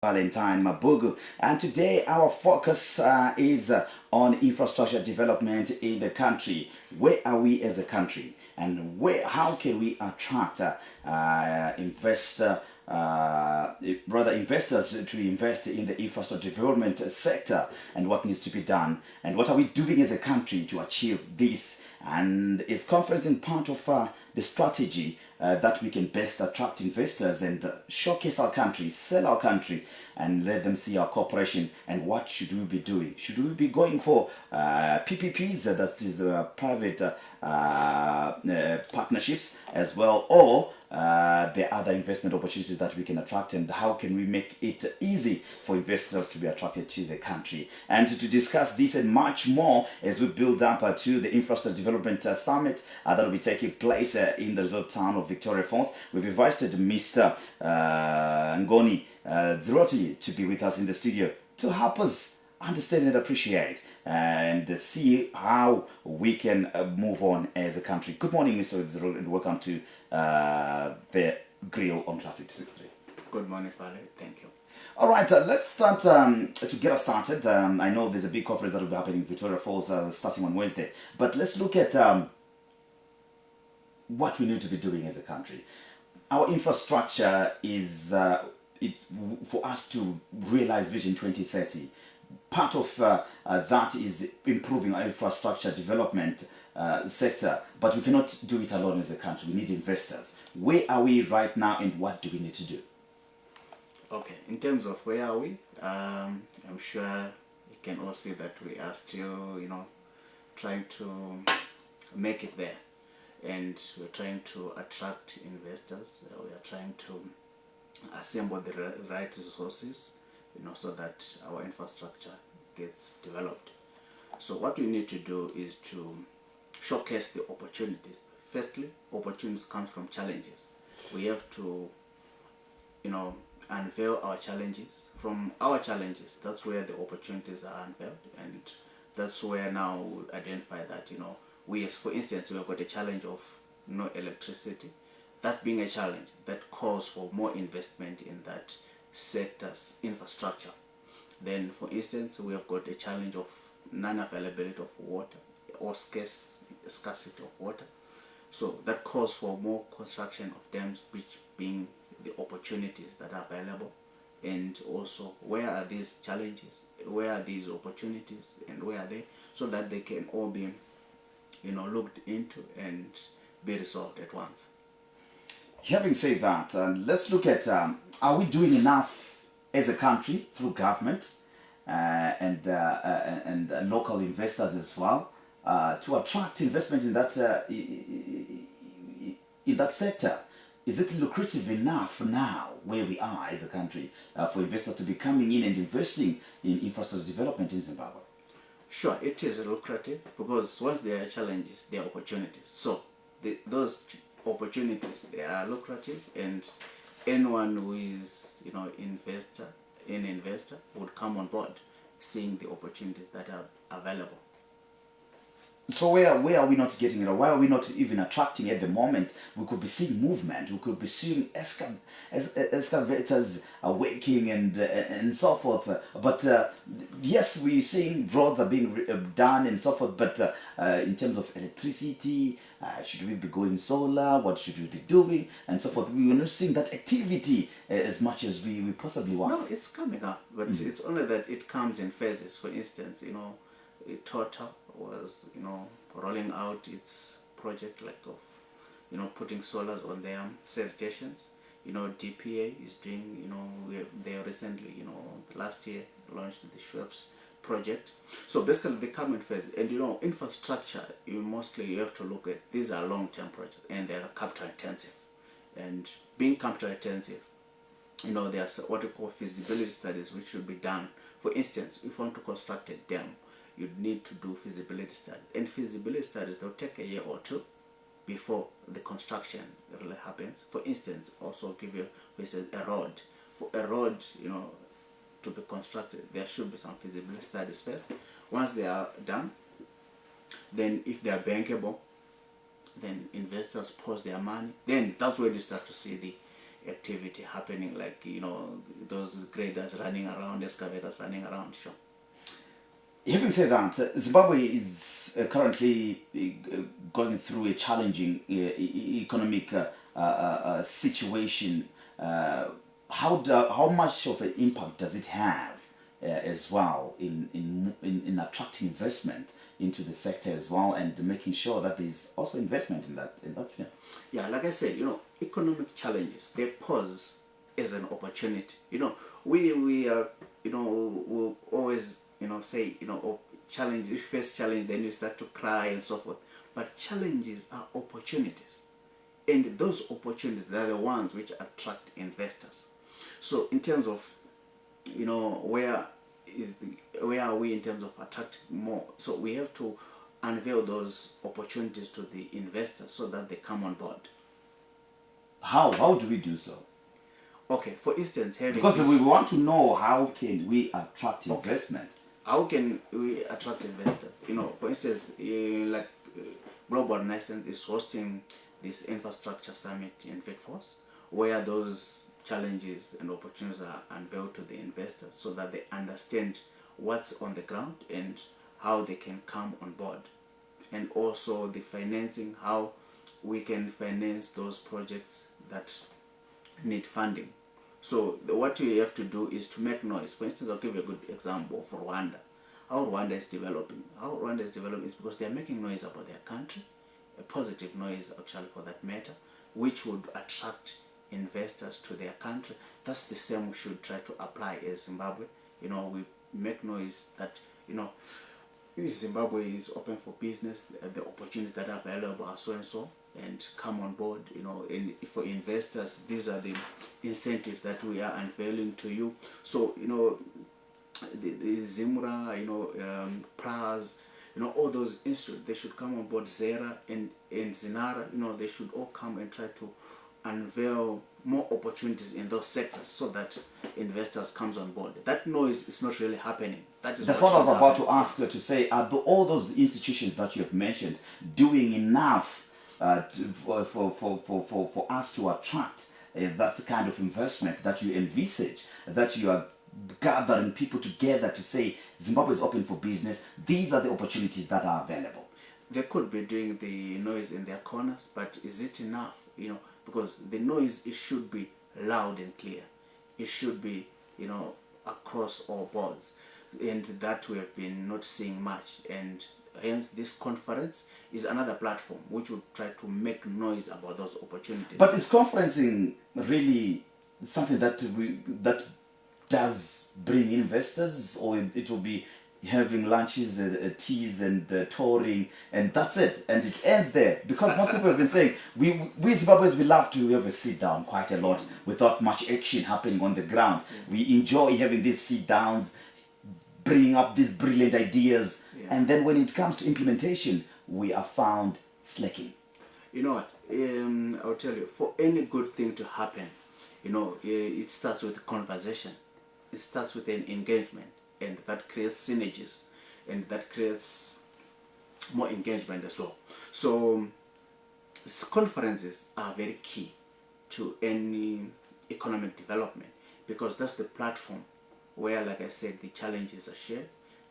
Valentine Mabugu, and today our focus is on infrastructure development in the country. Where are we as a country, and how can we attract investor, rather investors to invest in the infrastructure development sector, and what needs to be done, and what are we doing as a country to achieve this? And is conferencing part of the strategy that we can best attract investors and showcase our country, sell our country, and let them see our cooperation? And what should we be doing? Should we be going for PPPs, that is private partnerships as well, or the other investment opportunities that we can attract, and how can we make it easy for investors to be attracted to the country? And to discuss this and much more as we build up to the Infrastructure Development Summit that will be taking place in the resort town of Victoria Falls, we've invited Mr. Ngoni Dziroti to be with us in the studio to help us understand and appreciate and see how we can move on as a country. Good morning, Mr. Dziroti, and welcome to the Grill on Classic 63. Good morning, Fale. Thank you. All right, let's start to get us started. I know there's a big conference that will be happening in Victoria Falls starting on Wednesday, but let's look at what we need to be doing as a country. Our infrastructure is it's for us to realize Vision 2030. Part of that is improving our infrastructure development sector, but we cannot do it alone as a country. We need investors. Where are we right now, and what do we need to do? Okay, in terms of where are we, I'm sure you can all see that we are still, trying to make it there, and we're trying to attract investors. We are trying to assemble the right resources, so that our infrastructure gets developed. So what we need to do is to showcase the opportunities. Firstly, opportunities come from challenges. We have to, unveil our challenges. From our challenges, that's where the opportunities are unveiled, and that's where now we identify that, we, as for instance, we have got a challenge of no electricity. That being a challenge, that calls for more investment in that sector's infrastructure. Then, for instance, we have got a challenge of non-availability of water or scarcity of water. So that calls for more construction of dams, which being the opportunities that are available. And also, where are these challenges, where are these opportunities, and where are they, so that they can all be, looked into and be resolved at once. Having said that, let's look at are we doing enough as a country through government and local investors as well to attract investment in that sector? Is it lucrative enough now where we are as a country for investors to be coming in and investing in infrastructure development in Zimbabwe? Sure, it is lucrative, because once there are challenges, there are opportunities. So those opportunities, they are lucrative, and anyone who is an investor would come on board seeing the opportunities that are available. So where are we not getting it? Or why are we not even attracting at the moment? We could be seeing movement. We could be seeing excavators working and so forth. But yes, we're seeing roads are being done and so forth. But in terms of electricity, should we be going solar? What should we be doing? And so forth. We were not seeing that activity as much as we possibly want. No, it's coming up. But it's only that it comes in phases. For instance, Total was, rolling out its project of, putting solars on their save stations. DPA is doing, they recently, last year launched the Schweppes project. So basically they come in phases. And, infrastructure, you have to look at, these are long-term projects, and they're capital intensive. And being capital intensive, there's what we call feasibility studies, which should be done. For instance, if you want to construct a dam, you need to do feasibility studies. And feasibility studies, they'll take a year or two before the construction really happens. For instance, also give you, for instance, a road. For a road, to be constructed, there should be some feasibility studies first. Once they are done, then if they are bankable, then investors post their money. Then that's where you start to see activity happening, like those graders running around, excavators running around. Sure. Having said that, Zimbabwe is currently going through a challenging economic situation. How much of an impact does it have as well in attracting investment into the sector as well, and making sure that there's also investment in that field? Yeah, like I said, economic challenges, they pose as an opportunity. We are, will always, say, oh, challenge, if you face challenge, then you start to cry and so forth. But challenges are opportunities. And those opportunities, they're the ones which attract investors. So in terms of, where are we in terms of attracting more? So we have to unveil those opportunities to the investors so that they come on board. How do we do so? Okay, for instance, because we want to know how can we attract investment. How can we attract investors? For instance, like Global Renaissance is hosting this infrastructure summit in Vicforce, where those challenges and opportunities are unveiled to the investors so that they understand what's on the ground and how they can come on board. And also the financing, how we can finance those projects that need funding. So what we have to do is to make noise. For instance, I'll give you a good example for Rwanda. How Rwanda is developing. How Rwanda is developing is because they are making noise about their country, a positive noise actually for that matter, which would attract investors to their country. That's the same we should try to apply as Zimbabwe. We make noise that, Zimbabwe is open for business, the opportunities that are available are so and so, and come on board. And for investors, these are the incentives that we are unveiling to you. So the Zimra, PRAS, all those institutes, they should come on board. Zera and Zinara, they should all come and try to unveil more opportunities in those sectors so that investors comes on board. That noise is not really happening. That's what I was about to ask you, to say, are all those institutions that you have mentioned doing enough for us to attract that kind of investment that you envisage, that you are gathering people together to say Zimbabwe is open for business, these are the opportunities that are available? They could be doing the noise in their corners, but is it enough? Because the noise, it should be loud and clear. It should be, across all boards. And that we have been not seeing much. And hence this conference is another platform which will try to make noise about those opportunities. But is conferencing really something that does bring investors, or it will be having lunches, teas and touring, and that's it, and it ends there? Because most people have been saying we Zimbabweans, we love to have a sit down quite a lot without much action happening on the ground. We enjoy having these sit downs, bringing up these brilliant ideas, and then when it comes to implementation, we are found slacking. You know what? I'll tell you, for any good thing to happen, it starts with conversation. It starts with an engagement, and that creates synergies, and that creates more engagement as well. So conferences are very key to any economic development, because that's the platform where, like I said, the challenges are shared,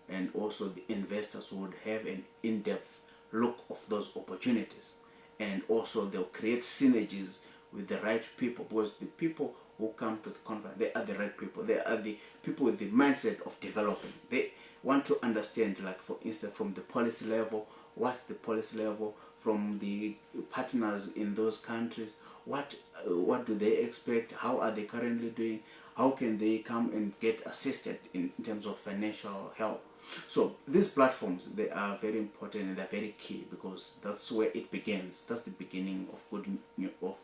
and also the investors would have an in-depth look of those opportunities, and also they'll create synergies with the right people, because the people who come to the conference, they are the right people. They are the people with the mindset of developing. They want to understand, like for instance, from the policy level, what's the policy level, from the partners in those countries, what do they expect, how are they currently doing, how can they come and get assisted in terms of financial help. So these platforms, they are very important and they're very key, because that's where it begins. That's the beginning of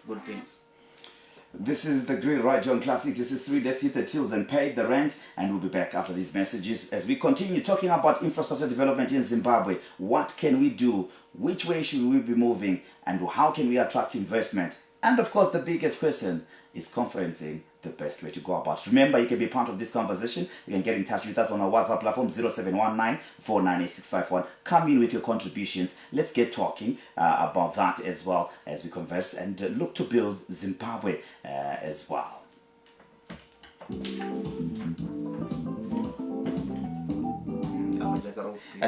good things. This is The Grill right on Classic. This is 3. Let's hit the tills and pay the rent, and we'll be back after these messages as we continue talking about infrastructure development in Zimbabwe. What can we do? Which way should we be moving? And how can we attract investment? And of course, the biggest question is conferencing the best way to go about it. Remember, you can be part of this conversation. You can get in touch with us on our WhatsApp platform 0719-498-651. Come in with your contributions. Let's get talking about that as well as we converse and look to build Zimbabwe as well.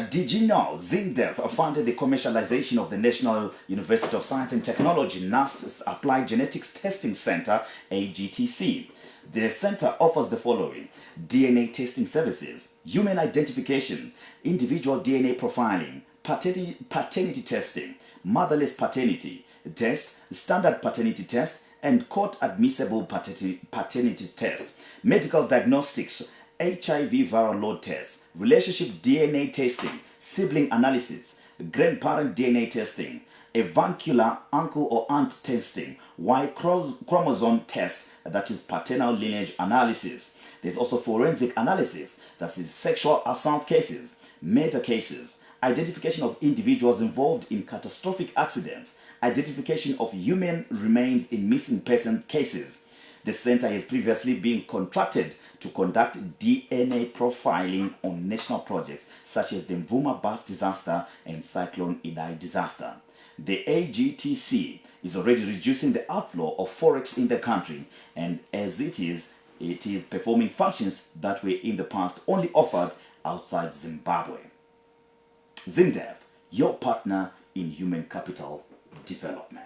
Did you know ZINDEF funded the commercialization of the National University of Science and Technology NUST's Applied Genetics Testing Center, AGTC? The center offers the following: DNA testing services, human identification, individual DNA profiling, paternity testing, motherless paternity test, standard paternity test, and court-admissible paternity test, medical diagnostics, HIV viral load tests, relationship DNA testing, sibling analysis, grandparent DNA testing, avuncular uncle or aunt testing, Y chromosome test, that is paternal lineage analysis. There's also forensic analysis, that is sexual assault cases, murder cases, identification of individuals involved in catastrophic accidents, identification of human remains in missing person cases. The center has previously been contracted to conduct DNA profiling on national projects such as the Mvuma bus disaster and Cyclone Idai disaster. The AGTC is already reducing the outflow of forex in the country, and as it is performing functions that were in the past only offered outside Zimbabwe. ZINDEF, your partner in human capital development.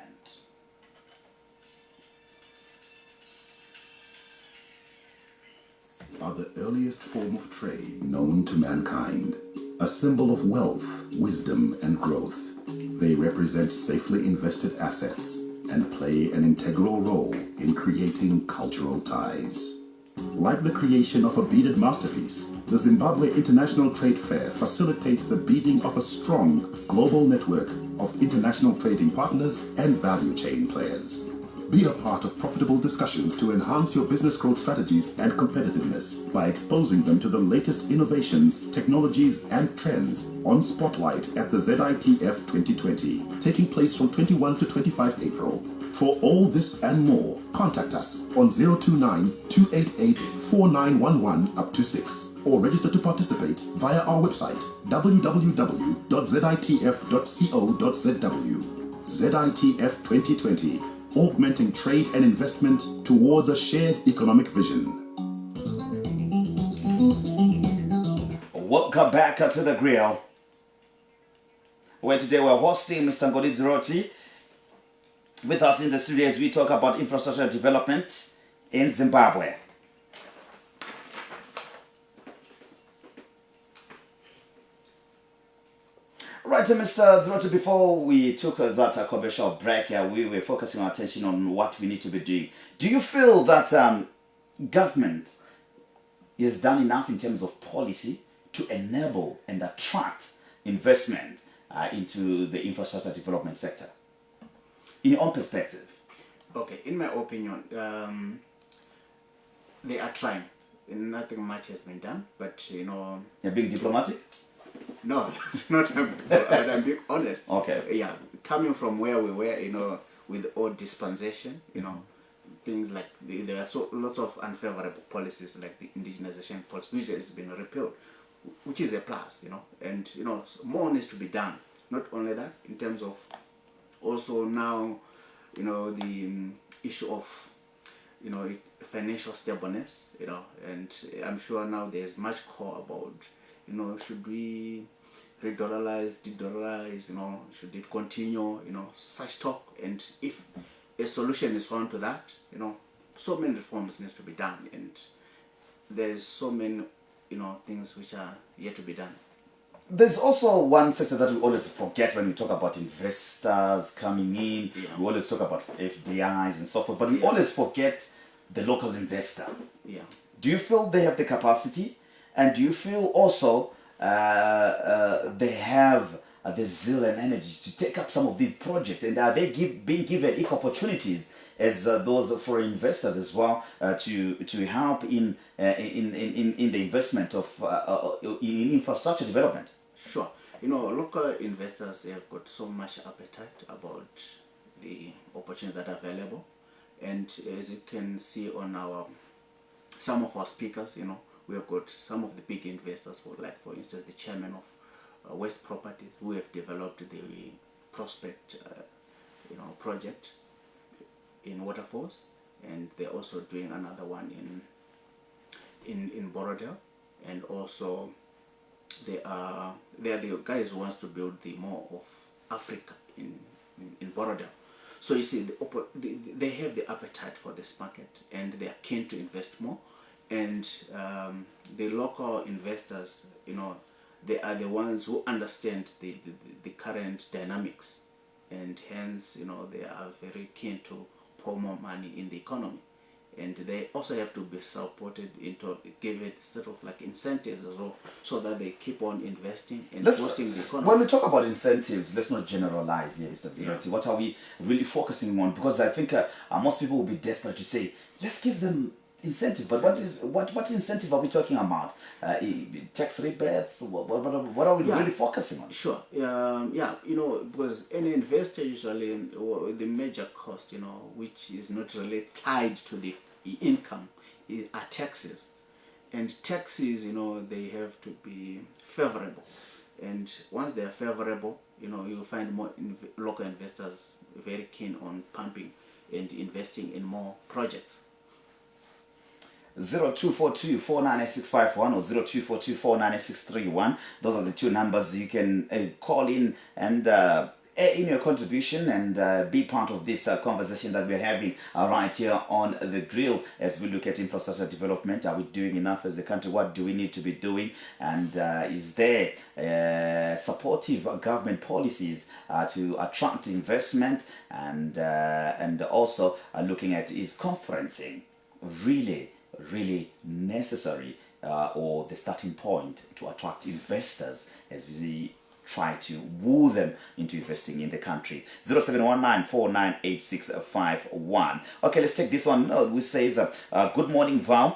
Are the earliest form of trade known to mankind, a symbol of wealth, wisdom, and growth. They represent safely invested assets and play an integral role in creating cultural ties. Like the creation of a beaded masterpiece, the Zimbabwe International Trade Fair facilitates the beading of a strong global network of international trading partners and value chain players. Be a part of profitable discussions to enhance your business growth strategies and competitiveness by exposing them to the latest innovations, technologies, and trends on Spotlight at the ZITF 2020, taking place from 21 to 25 April. For all this and more, contact us on 029-288-4911 up to 6 or register to participate via our website www.zitf.co.zw. ZITF 2020. Augmenting trade and investment towards a shared economic vision. Welcome back to The Grill, where today we're hosting Mr. Ngolidzi Roti with us in the studio as we talk about infrastructure development in Zimbabwe. Right, Mr. Zroto, before we took that commercial break, we were focusing our attention on what we need to be doing. Do you feel that government has done enough in terms of policy to enable and attract investment into the infrastructure development sector? In your own perspective. Okay, in my opinion, they are trying. Nothing much has been done, but you know... You're being diplomatic? No, it's not. But I'm being honest. Okay. Yeah, coming from where we were, you know, with old dispensation, you know, things like there are lots of unfavorable policies like the indigenization policy, which has been repealed, which is a plus, you know, and you know more needs to be done. Not only that, in terms of also now, you know, the issue of, you know, financial stableness, you know, and I'm sure now there's much call about, you know, should we re-dollarize, de-dollarize, you know, should it continue, you know, such talk, and if a solution is found to that, you know, so many reforms needs to be done, and there's so many, you know, things which are yet to be done. There's also one sector that we always forget when we talk about investors coming in. Yeah. We always talk about FDIs and so forth, but we always forget the local investor. Yeah. Do you feel they have the capacity? And do you feel also they have the zeal and energy to take up some of these projects? And are they being given equal opportunities as those foreign investors as well to help in the investment of in infrastructure development? Sure. You know, local investors have got so much appetite about the opportunities that are available, And as you can see on some of our speakers, we have got some of the big investors, for instance, the chairman of West Properties, who have developed the Prospect, project in Waterfalls, and they're also doing another one in Borodale, and also they are the guys who wants to build the Mall of Africa in Borodale. So you see, they have the appetite for this market, and they are keen to invest more. And the local investors, they are the ones who understand the current dynamics, and hence, they are very keen to pour more money in the economy. And they also have to be supported into given sort of like incentives as well, so that they keep on investing and boosting the economy. When we talk about incentives, let's not generalize here, Mr. Zirati. What are we really focusing on? Because I think most people will be desperate to say, let's give them incentive. But what incentive are we talking about? Tax rebates? What are we really focusing on? Sure. Because any investor usually, the major cost, which is not really tied to the income, are taxes. And taxes, they have to be favorable. And once they are favorable, you'll find more local investors very keen on pumping and investing in more projects. 0242-49651 or 0242-49631. Those are the two numbers you can call in and in your contribution and be part of this conversation that we're having right here on The Grill as we look at infrastructure development. Are we doing enough as a country? What do we need to be doing? And is there supportive government policies to attract investment? And also looking at, is conferencing really necessary or the starting point to attract investors as we try to woo them into investing in the country? 0719498651. Okay, let's take this one. Which says, good morning, Val.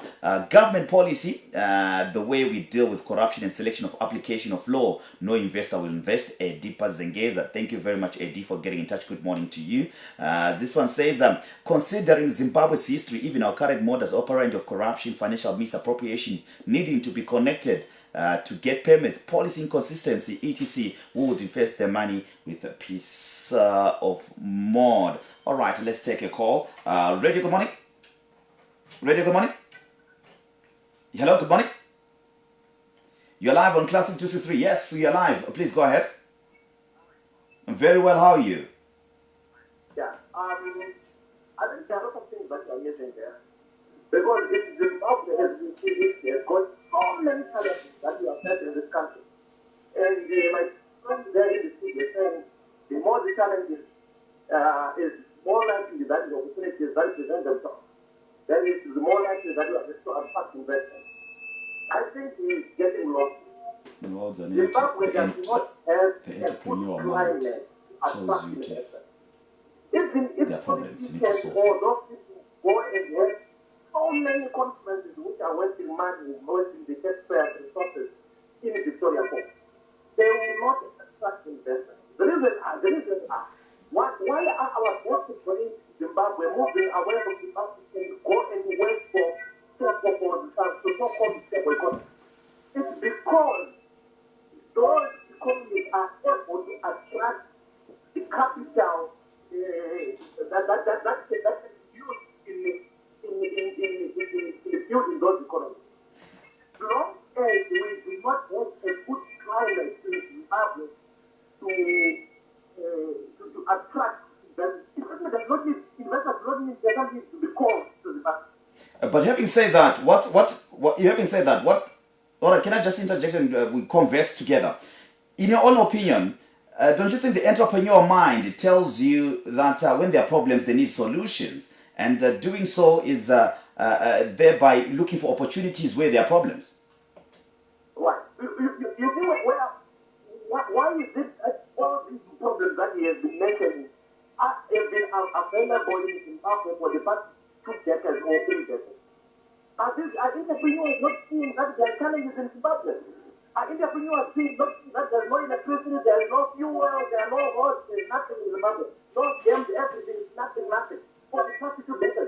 Government policy, the way we deal with corruption and selection of application of law, no investor will invest. Edipa Zengeza. Thank you very much, Edi, for getting in touch. Good morning to you. This one says, considering Zimbabwe's history, even our current modus operandi of corruption, financial misappropriation, needing to be connected to get permits, policy inconsistency, etc., who would invest their money with a piece of mod? All right, let's take a call. Radio, good morning. Radio, good morning. Hello, good morning. You're live on Classic 263. Yes, you're live. Please go ahead. I'm very well. How are you? Yeah, I think there are some things that are missing there. Because if Zimbabwe has been got so many challenges that we have had in this country. And my friend there in the studio saying the more the challenges is more likely that the opportunities that present themselves, then it's the more likely that we have to attract investment. I think he's getting lost. Zimbabwe does not have a good climate to attract investment. Even if politicians or those people go and have so many conferences which are wasting money, wasting the taxpayers' resources in Victoria Falls, they will not attract investment. The reason are why are our boss people in Zimbabwe moving away from Zimbabwe and go and work for so-called stable economy? It's because those economies are able to attract the capital that can be used in building those economies. As long as we do not have a good climate in Zimbabwe to attract investment, investors don't need to be called to Zimbabwe. But having said that, all right, can I just interject and we converse together? In your own opinion, don't you think the entrepreneur mind tells you that when there are problems, they need solutions? And doing so is thereby looking for opportunities where there are problems. Right. You see why is it that all these problems that he has been mentioning have been available in Zimbabwe for the past 2 decades or 3 decades? Are entrepreneurs not seeing that there are challenges in Zimbabwe? Are entrepreneurs seeing that there's no electricity, there's no fuel, there are no roads, there's nothing in Zimbabwe? No games, everything, nothing. For the past 2 decades.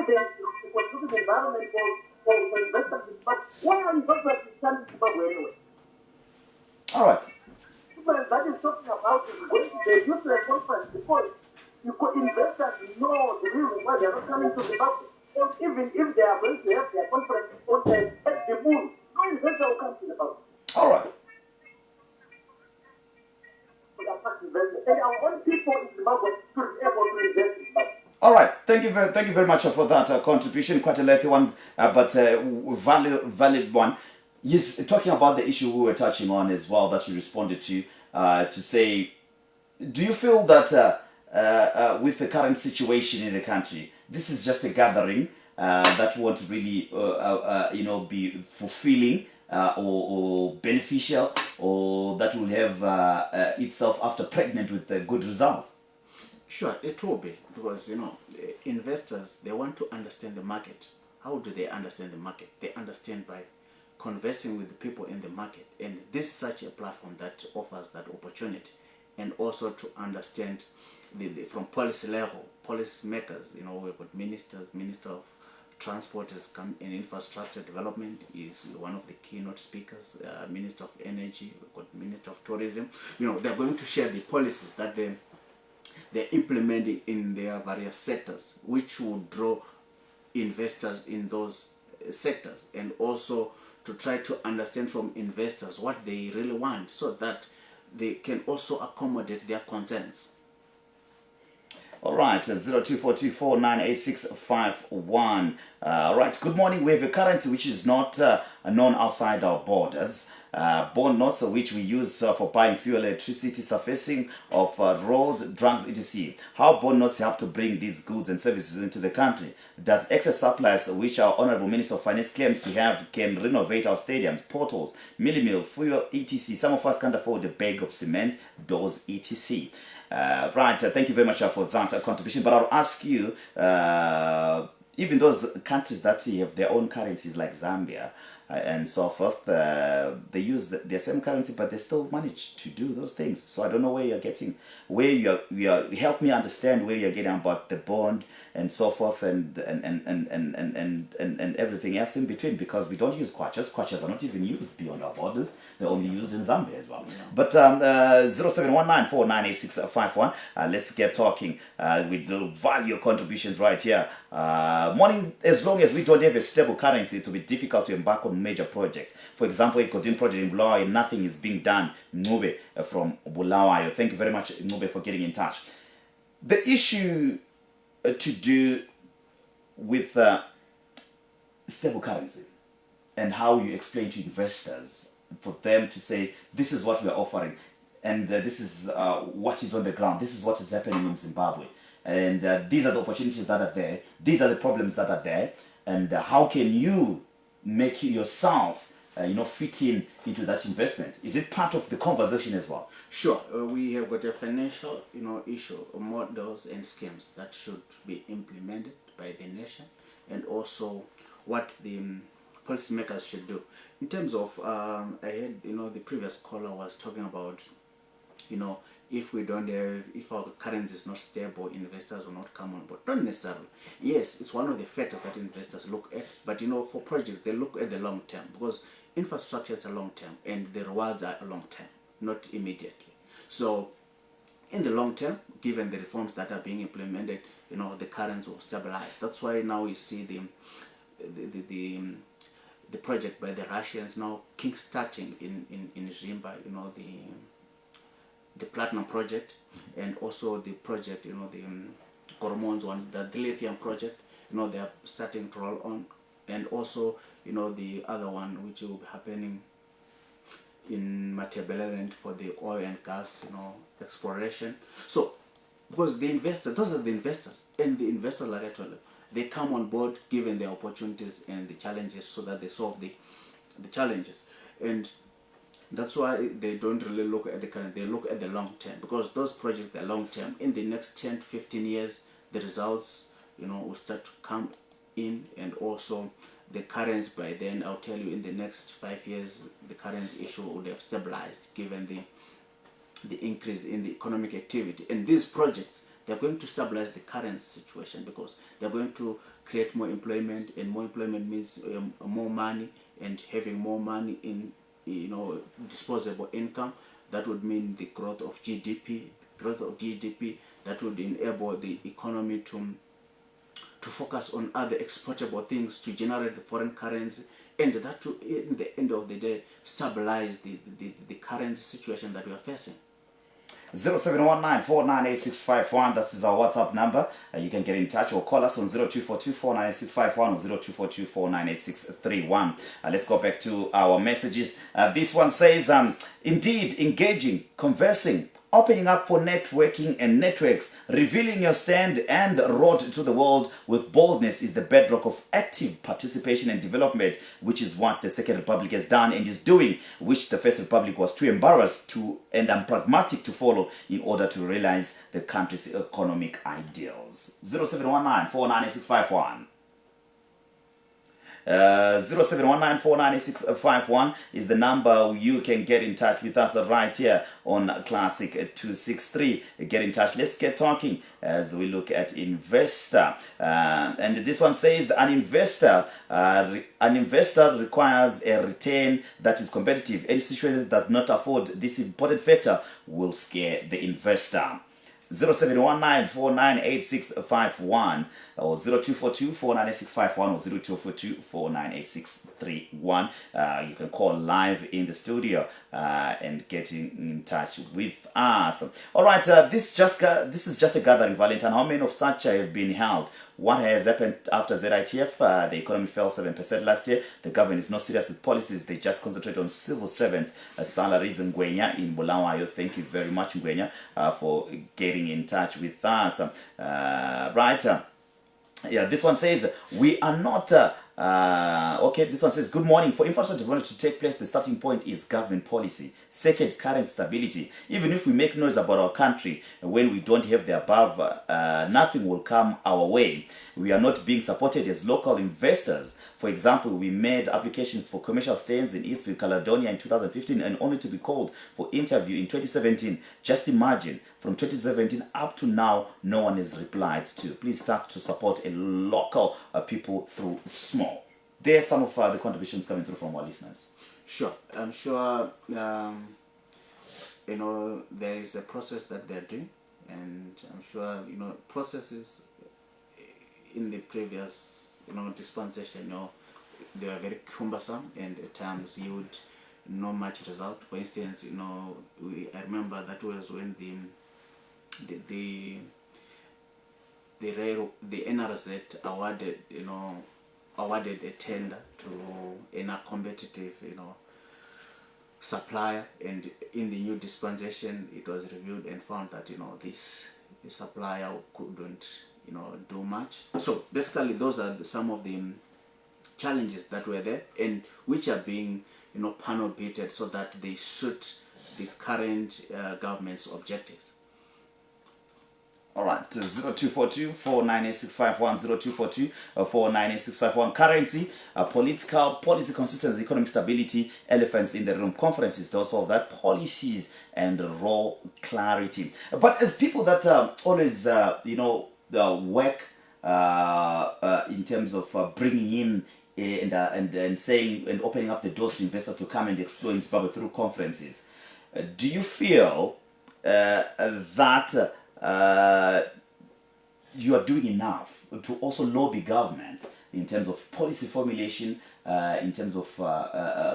where they contribute the environment for investors in Zimbabwe, why are investors in Zimbabwe anyway? All right. That is talking about is going to the useless conference because you could investors know the reason why they are not coming to Zimbabwe. And even if they are going to have their conference on the moon, no investor will come to Zimbabwe. All right. And our own people in Zimbabwe should be able to invest in Zimbabwe. All right. Thank you very much for that contribution. Quite a lengthy one, but valid one. Yes, talking about the issue we were touching on as well that you responded to say, do you feel that with the current situation in the country, this is just a gathering that won't really, be fulfilling or beneficial, or that will have itself after pregnant with good results? Sure, it will be, because investors, they want to understand the market. How do they understand the market? They understand by conversing with the people in the market, and this is such a platform that offers that opportunity, and also to understand from policy level, policy makers. We've got Minister of Transport has come in, infrastructure development is one of the keynote speakers. Minister of Energy, we've got Minister of Tourism. They're going to share the policies that they're implementing in their various sectors, which will draw investors in those sectors, and also to try to understand from investors what they really want, so that they can also accommodate their concerns. All right, 0242498651. All right, good morning. We have a currency which is not known outside our borders. Bond notes which we use for buying fuel, electricity, surfacing of roads, drugs, etc. How bond notes help to bring these goods and services into the country? Does excess supplies, which our Honorable Minister of Finance claims to have, can renovate our stadiums, portals, mill, fuel, etc.? Some of us can't afford a bag of cement, doors, etc. Right, thank you very much for that contribution. But I'll ask you, even those countries that have their own currencies like Zambia and so forth, they use their same currency, but they still manage to do those things. So I don't know where you're getting, help me understand where you're getting about the bond and so forth, and everything else in between, because we don't use kwachas. Kwachas are not even used beyond our borders. They're only used in Zambia as well. Yeah. But 0719498651. Let's get talking with the value contributions right here. Morning. As long as we don't have a stable currency, it will be difficult to embark on major projects. For example, a Kodin project in Bulawayo, nothing is being done. Nube from Bulawayo. Thank you very much, Nube, for getting in touch. The issue to do with stable currency and how you explain to investors for them to say, this is what we are offering, and this is what is on the ground, this is what is happening in Zimbabwe, and these are the opportunities that are there, these are the problems that are there, and how can you make yourself fit into that investment? Is it part of the conversation as well? Sure. We have got a financial issue, models and schemes that should be implemented by the nation, and also what the policymakers should do. In terms of, I heard the previous caller was talking about, if we don't have, if our currency is not stable, investors will not come on board. Not necessarily. Yes, it's one of the factors that investors look at, but for projects, they look at the long term, because infrastructure is a long term and the rewards are a long term, not immediately. So in the long term, given the reforms that are being implemented, the currency will stabilize. That's why now we see the project by the Russians now kickstarting in Zimba, the platinum project, and also the project, the Gormons one, the lithium project, they are starting to roll on, and also the other one which will be happening in Matabeleland for the oil and gas exploration. So because the investors, those are the investors, and the investors, like I told you, they come on board given the opportunities and the challenges, so that they solve the challenges. And that's why they don't really look at the current, they look at the long term, because those projects are long term. In the next 10 to 15 years, the results will start to come in, and also the currency by then, I'll tell you, in the next 5 years, the currency issue would have stabilized given the increase in the economic activity. And these projects, they're going to stabilize the current situation, because they're going to create more employment, and more employment means more money, and having more money in disposable income. That would mean the growth of GDP. That would enable the economy to focus on other exportable things, to generate the foreign currency, and that to, in the end of the day, stabilize the current situation that we are facing. 0719498651, that is our WhatsApp number. You can get in touch or call us on 0242498651 or 0242498631. Let's go back to our messages. This one says, indeed, engaging, conversing, opening up for networking and networks, revealing your stand and road to the world with boldness is the bedrock of active participation and development, which is what the Second Republic has done and is doing, which the First Republic was too embarrassed to and unpragmatic to follow in order to realize the country's economic ideals. 0719498651. 0719498651 is the number you can get in touch with us right here on Classic 263. Get in touch. Let's get talking as we look at investor. And this one says an investor requires a return that is competitive. Any situation that does not afford this important factor will scare the investor. 0719498651 or 0242498651 or 0242498631. You can call live in the studio and get in touch with us. All right, this is just a gathering, Valentine. How many of such have been held? What has happened after ZITF? The economy fell 7% last year. The government is not serious with policies. They just concentrate on civil servants' salaries. Ngwenya in Bulawayo. Thank you very much, Ngwenya, for getting in touch with us. Yeah, this one says, we are not... okay, this one says, good morning. For infrastructure development to take place, the starting point is government policy. Second, current stability. Even if we make noise about our country, when we don't have the above, nothing will come our way. We are not being supported as local investors. For example, we made applications for commercial stays in East Caledonia in 2015 and only to be called for interview in 2017. Just imagine, from 2017 up to now, no one has replied to. Please start to support a local people through small. There are some of the contributions coming through from our listeners. Sure. I'm sure, there is a process that they're doing, and I'm sure, processes in the previous dispensation, they were very cumbersome and at times yield no much result. For instance, I remember that was when the NRZ awarded a tender to a competitive supplier, and in the new dispensation it was reviewed and found that this supplier couldn't do much. So basically those are some of the challenges that were there, and which are being panel beated so that they suit the current government's objectives. All right, 0242-498-651, 0242-498-651. Currency, political, policy consistency, economic stability, elephants in the room, conferences to solve that, policies and raw clarity. But as people that always, work in terms of bringing in and saying and opening up the doors to investors to come and explore in Zimbabwe through conferences, do you feel that you are doing enough to also lobby government in terms of policy formulation, in terms of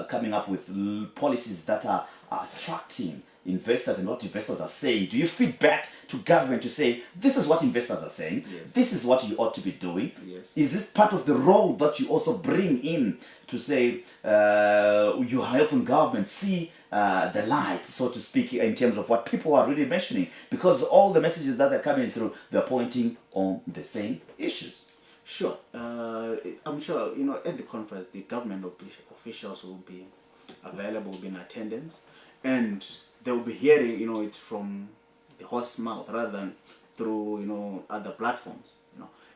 coming up with policies that are attracting investors and what investors are saying? Do you feed back to government to say, this is what investors are saying, yes, this is what you ought to be doing? Yes. Is this part of the role that you also bring in to say you are helping government see the light, so to speak, in terms of what people are really mentioning? Because all the messages that are coming through, they're pointing on the same issues. Sure. I'm sure, at the conference, the government officials will be available, will be in attendance, and they will be hearing, it from the horse's mouth rather than through, other platforms,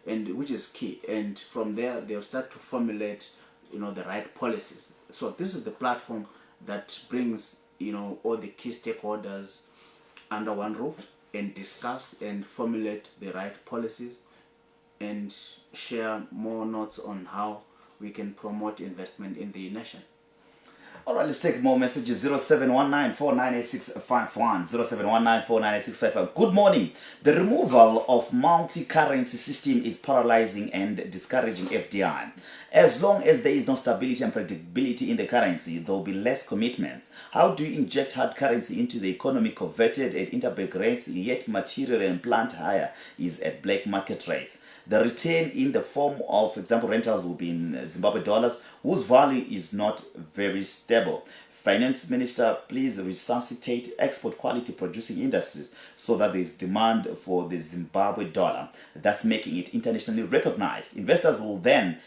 and which is key. And from there, they'll start to formulate, the right policies. So this is the platform that brings, all the key stakeholders under one roof, and discuss and formulate the right policies and share more notes on how we can promote investment in the nation. All right, let's take more messages. 0719498651. 0719498651. Good morning. The removal of multi-currency system is paralyzing and discouraging FDI. As long as there is no stability and predictability in the currency, there will be less commitment. How do you inject hard currency into the economy converted at interbank rates, yet material and plant hire is at black market rates? The return in the form of, for example, rentals will be in Zimbabwe dollars, whose value is not very stable. Finance Minister, please resuscitate export quality producing industries so that there is demand for the Zimbabwe dollar, thus making it internationally recognized. Investors will then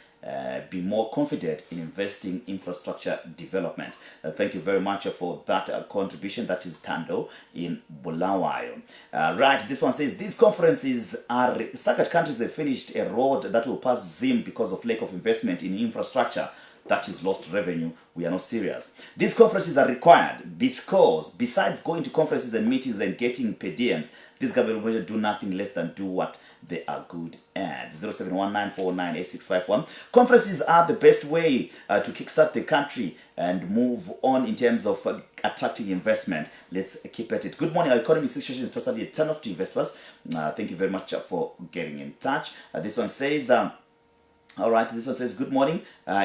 be more confident in investing infrastructure development. Thank you very much for that contribution. That is Tando in Bulawayo. Right, this one says, these conferences are, SACAT countries have finished a road that will pass Zim because of lack of investment in infrastructure. That is lost revenue. We are not serious. These conferences are required because besides going to conferences and meetings and getting per diems, this government will do nothing less than do what they are good at. 0719498651. Conferences are the best way to kickstart the country and move on in terms of attracting investment. Let's keep at it. Good morning. Our economy situation is totally a turn off to investors. Thank you very much for getting in touch. This one says, all right, this one says, good morning.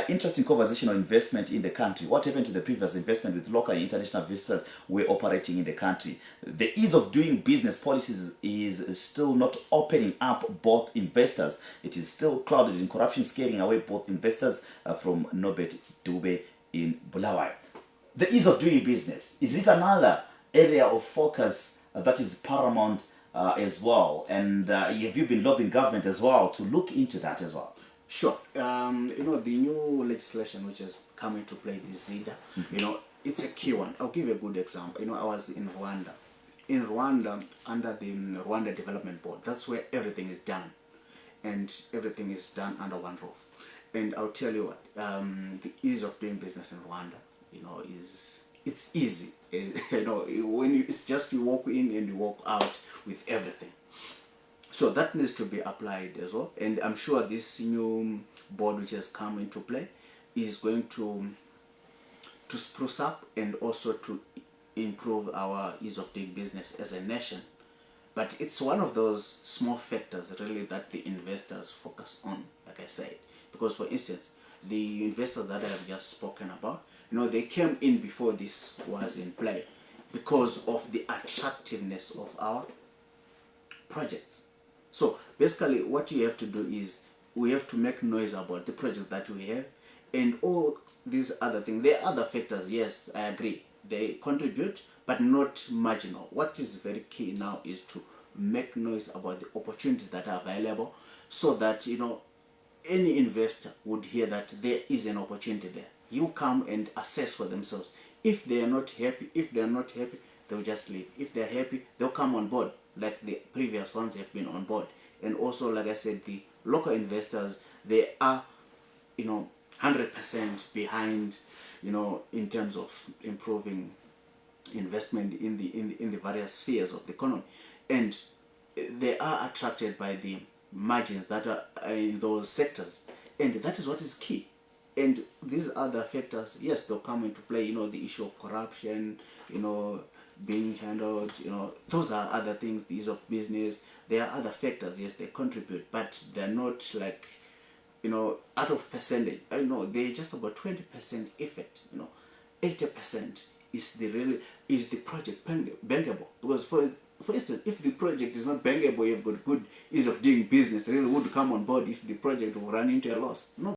Interesting conversation on investment in the country. What happened to the previous investment with local and international visitors who were operating in the country? The ease of doing business policies is still not opening up both investors. It is still clouded in corruption, scaring away both investors from Nobet Dube in Bulawayo. The ease of doing business, is it another area of focus that is paramount as well? And have you been lobbying government as well to look into that as well? Sure. The new legislation which has come into play, the ZIDA, it's a key one. I'll give you a good example. I was in Rwanda. In Rwanda, under the Rwanda Development Board, that's where everything is done. And everything is done under one roof. And I'll tell you what, the ease of doing business in Rwanda, it's easy. It's just you walk in and you walk out with everything. So that needs to be applied as well, and I'm sure this new board which has come into play is going to spruce up and also to improve our ease of doing business as a nation. But it's one of those small factors really that the investors focus on, like I said, because for instance, the investors that I have just spoken about, they came in before this was in play because of the attractiveness of our projects. So basically what you have to do is we have to make noise about the project that we have and all these other things. There are other factors, yes, I agree. They contribute, but not marginal. What is very key now is to make noise about the opportunities that are available so that, any investor would hear that there is an opportunity there. You come and assess for themselves. If they are not happy, they'll just leave. If they're happy, they'll come on board, like the previous ones have been on board. And also, like I said, the local investors, they are, 100% behind, in terms of improving investment in the various spheres of the economy. And they are attracted by the margins that are in those sectors. And that is what is key. And these other factors, yes, they'll come into play, the issue of corruption, being handled, those are other things, the ease of business. There are other factors, yes, they contribute, but they're not like, out of percentage. I know they're just about 20% effect, 80% is the project bankable. Because for instance, if the project is not bankable, you've got good ease of doing business, really would come on board if the project will run into a loss. No.